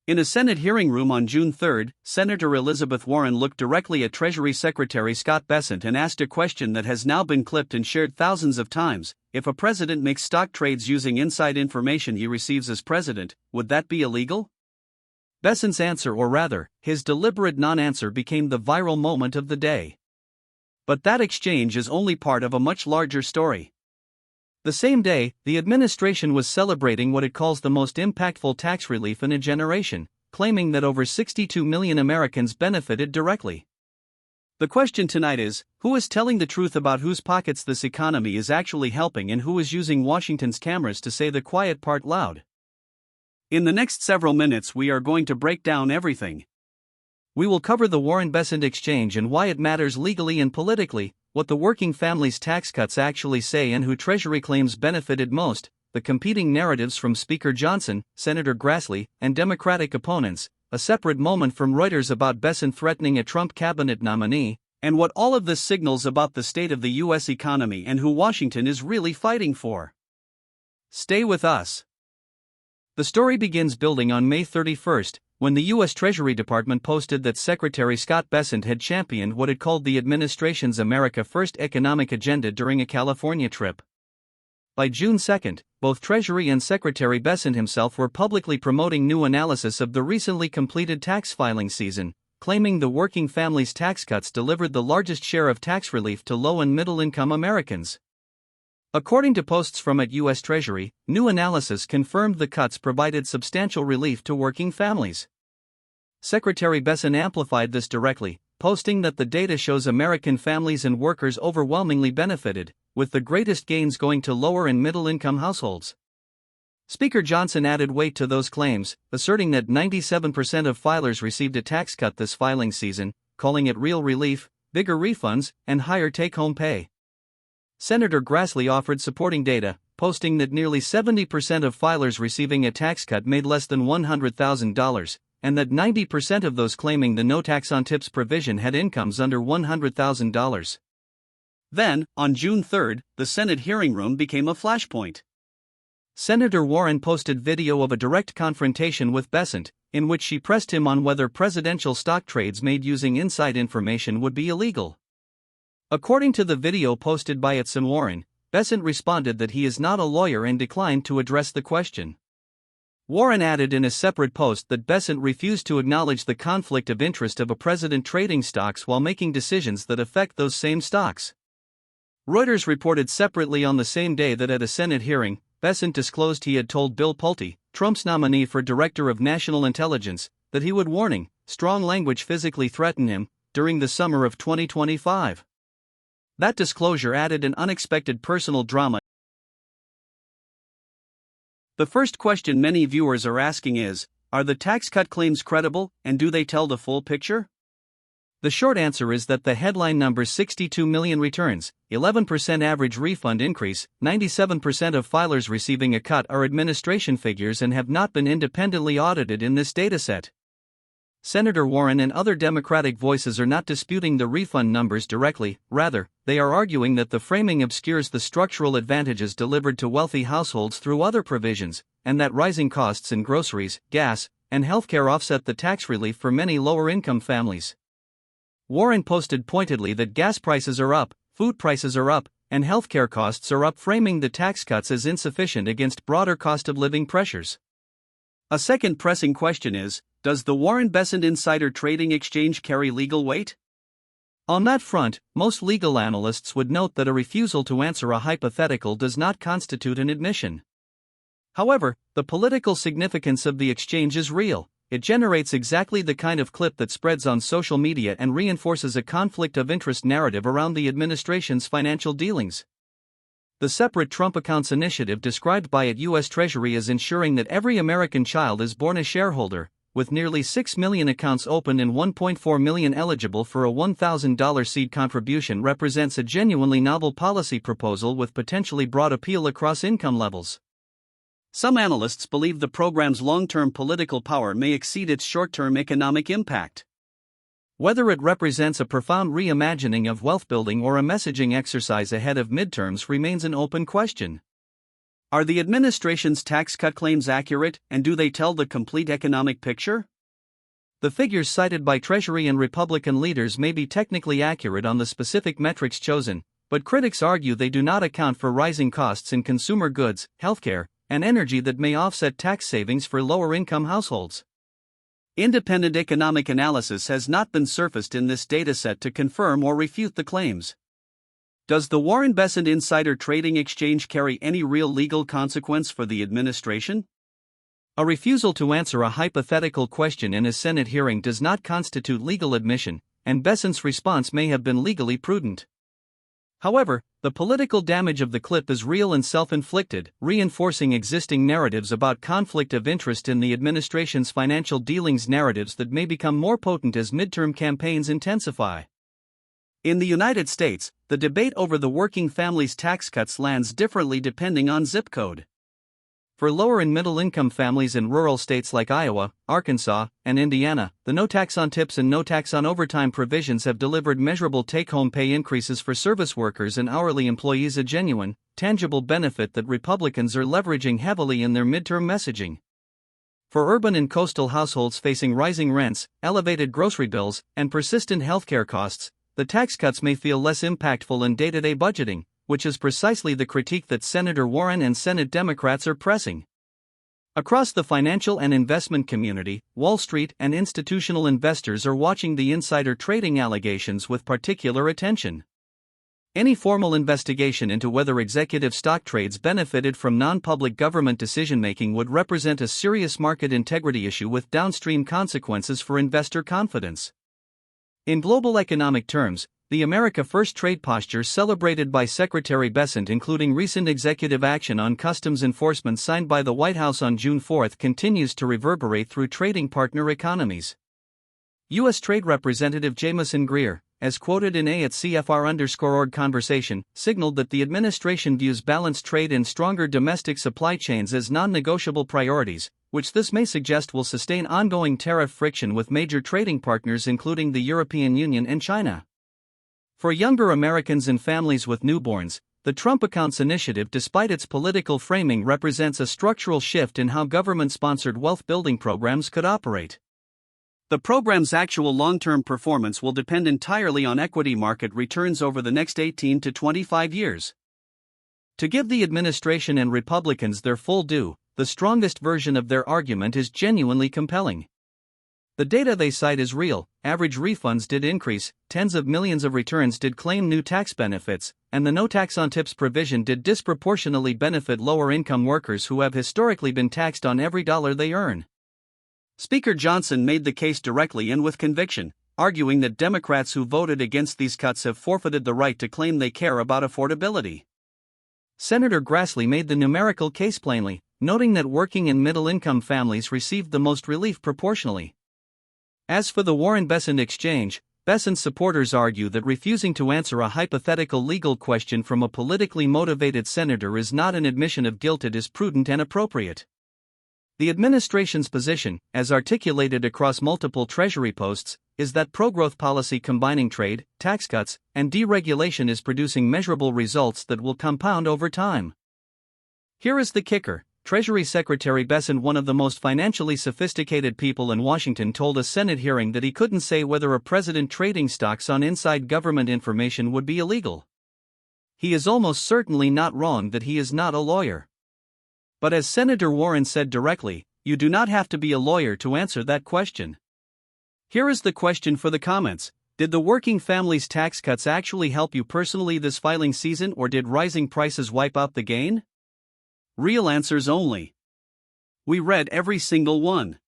In a Senate hearing room on June 3, Senator Elizabeth Warren looked directly at Treasury Secretary Scott Bessent and asked a question that has now been clipped and shared thousands of times. If a president makes stock trades using inside information he receives as president, would that be illegal? Bessent's answer, or rather, his deliberate non-answer, became the viral moment of the day. But that exchange is only part of a much larger story. The same day, the administration was celebrating what it calls the most impactful tax relief in a generation, claiming that over 62 million Americans benefited directly. The question tonight is, who is telling the truth about whose pockets this economy is actually helping and who is using Washington's cameras to say the quiet part loud? In the next several minutes we are going to break down everything. We will cover the Warren-Bessent exchange and why it matters legally and politically, what the working families' tax cuts actually say and who Treasury claims benefited most, the competing narratives from Speaker Johnson, Senator Grassley, and Democratic opponents, a separate moment from Reuters about Bessent threatening a Trump cabinet nominee, and what all of this signals about the state of the U.S. economy and who Washington is really fighting for. Stay with us. The story begins building on May 31, when the U.S. Treasury Department posted that Secretary Scott Bessent had championed what it called the administration's America First economic agenda during a California trip. By June 2, both Treasury and Secretary Bessent himself were publicly promoting new analysis of the recently completed tax filing season, claiming the working families' tax cuts delivered the largest share of tax relief to low- and middle-income Americans. According to posts from at U.S. Treasury, new analysis confirmed the cuts provided substantial relief to working families. Secretary Bessent amplified this directly, posting that the data shows American families and workers overwhelmingly benefited, with the greatest gains going to lower and middle-income households. Speaker Johnson added weight to those claims, asserting that 97% of filers received a tax cut this filing season, calling it real relief, bigger refunds, and higher take-home pay. Senator Grassley offered supporting data, posting that nearly 70% of filers receiving a tax cut made less than $100,000, and that 90% of those claiming the no tax on tips provision had incomes under $100,000. Then, on June 3, the Senate hearing room became a flashpoint. Senator Warren posted video of a direct confrontation with Bessent, in which she pressed him on whether presidential stock trades made using inside information would be illegal. According to the video posted by and Warren, Bessent responded that he is not a lawyer and declined to address the question. Warren added in a separate post that Bessent refused to acknowledge the conflict of interest of a president trading stocks while making decisions that affect those same stocks. Reuters reported separately on the same day that at a Senate hearing, Bessent disclosed he had told Bill Pulte, Trump's nominee for Director of National Intelligence, that he would warning, strong language physically threaten him, during the summer of 2025. That disclosure added an unexpected personal drama. The first question many viewers are asking is, are the tax cut claims credible, and do they tell the full picture? The short answer is that the headline numbers 62 million returns, 11% average refund increase, 97% of filers receiving a cut are administration figures and have not been independently audited in this dataset. Senator Warren and other Democratic voices are not disputing the refund numbers directly, rather, they are arguing that the framing obscures the structural advantages delivered to wealthy households through other provisions, and that rising costs in groceries, gas, and healthcare offset the tax relief for many lower-income families. Warren posted pointedly that gas prices are up, food prices are up, and healthcare costs are up, framing the tax cuts as insufficient against broader cost-of-living pressures. A second pressing question is, does the Warren-Bessent insider trading exchange carry legal weight? On that front, most legal analysts would note that a refusal to answer a hypothetical does not constitute an admission. However, the political significance of the exchange is real. It generates exactly the kind of clip that spreads on social media and reinforces a conflict of interest narrative around the administration's financial dealings. The Separate Trump Accounts initiative, described by U.S. Treasury as ensuring that every American child is born a shareholder, with nearly 6 million accounts open and 1.4 million eligible for a $1,000 seed contribution, represents a genuinely novel policy proposal with potentially broad appeal across income levels. Some analysts believe the program's long-term political power may exceed its short-term economic impact. Whether it represents a profound reimagining of wealth building or a messaging exercise ahead of midterms remains an open question. Are the administration's tax cut claims accurate, and do they tell the complete economic picture? The figures cited by Treasury and Republican leaders may be technically accurate on the specific metrics chosen, but critics argue they do not account for rising costs in consumer goods, healthcare, and energy that may offset tax savings for lower-income households. Independent economic analysis has not been surfaced in this dataset to confirm or refute the claims. Does the Warren Bessent insider trading exchange carry any real legal consequence for the administration? A refusal to answer a hypothetical question in a Senate hearing does not constitute legal admission, and Bessent's response may have been legally prudent. However, the political damage of the clip is real and self-inflicted, reinforcing existing narratives about conflict of interest in the administration's financial dealings, narratives that may become more potent as midterm campaigns intensify. In the United States, the debate over the working family's tax cuts lands differently depending on zip code. For lower and middle-income families in rural states like Iowa, Arkansas, and Indiana, the no tax on tips and no tax on overtime provisions have delivered measurable take-home pay increases for service workers and hourly employees, a genuine, tangible benefit that Republicans are leveraging heavily in their midterm messaging. For urban and coastal households facing rising rents, elevated grocery bills, and persistent healthcare costs, the tax cuts may feel less impactful in day-to-day budgeting, which is precisely the critique that Senator Warren and Senate Democrats are pressing. Across the financial and investment community, Wall Street and institutional investors are watching the insider trading allegations with particular attention. Any formal investigation into whether executive stock trades benefited from non-public government decision-making would represent a serious market integrity issue with downstream consequences for investor confidence. In global economic terms, the America First trade posture celebrated by Secretary Bessent, including recent executive action on customs enforcement signed by the White House on June 4, continues to reverberate through trading partner economies. U.S. Trade Representative Jamieson Greer, as quoted in @CFR_org Conversation, signaled that the administration views balanced trade and stronger domestic supply chains as non-negotiable priorities, which this may suggest will sustain ongoing tariff friction with major trading partners including the European Union and China. For younger Americans and families with newborns, the Trump Accounts initiative, despite its political framing, represents a structural shift in how government-sponsored wealth-building programs could operate. The program's actual long-term performance will depend entirely on equity market returns over the next 18 to 25 years. To give the administration and Republicans their full due, the strongest version of their argument is genuinely compelling. The data they cite is real. Average refunds did increase, tens of millions of returns did claim new tax benefits, and the no tax on tips provision did disproportionately benefit lower-income workers who have historically been taxed on every dollar they earn. Speaker Johnson made the case directly and with conviction, arguing that Democrats who voted against these cuts have forfeited the right to claim they care about affordability. Senator Grassley made the numerical case plainly, noting that working and middle-income families received the most relief proportionally. As for the Warren-Bessent exchange, Bessent's supporters argue that refusing to answer a hypothetical legal question from a politically motivated senator is not an admission of guilt. It is prudent and appropriate. The administration's position, as articulated across multiple Treasury posts, is that pro-growth policy combining trade, tax cuts, and deregulation is producing measurable results that will compound over time. Here is the kicker. Treasury Secretary Bessent, one of the most financially sophisticated people in Washington, told a Senate hearing that he couldn't say whether a president trading stocks on inside government information would be illegal. He is almost certainly not wrong that he is not a lawyer. But as Senator Warren said directly, you do not have to be a lawyer to answer that question. Here is the question for the comments. Did the working family's tax cuts actually help you personally this filing season, or did rising prices wipe out the gain? Real answers only. We read every single one.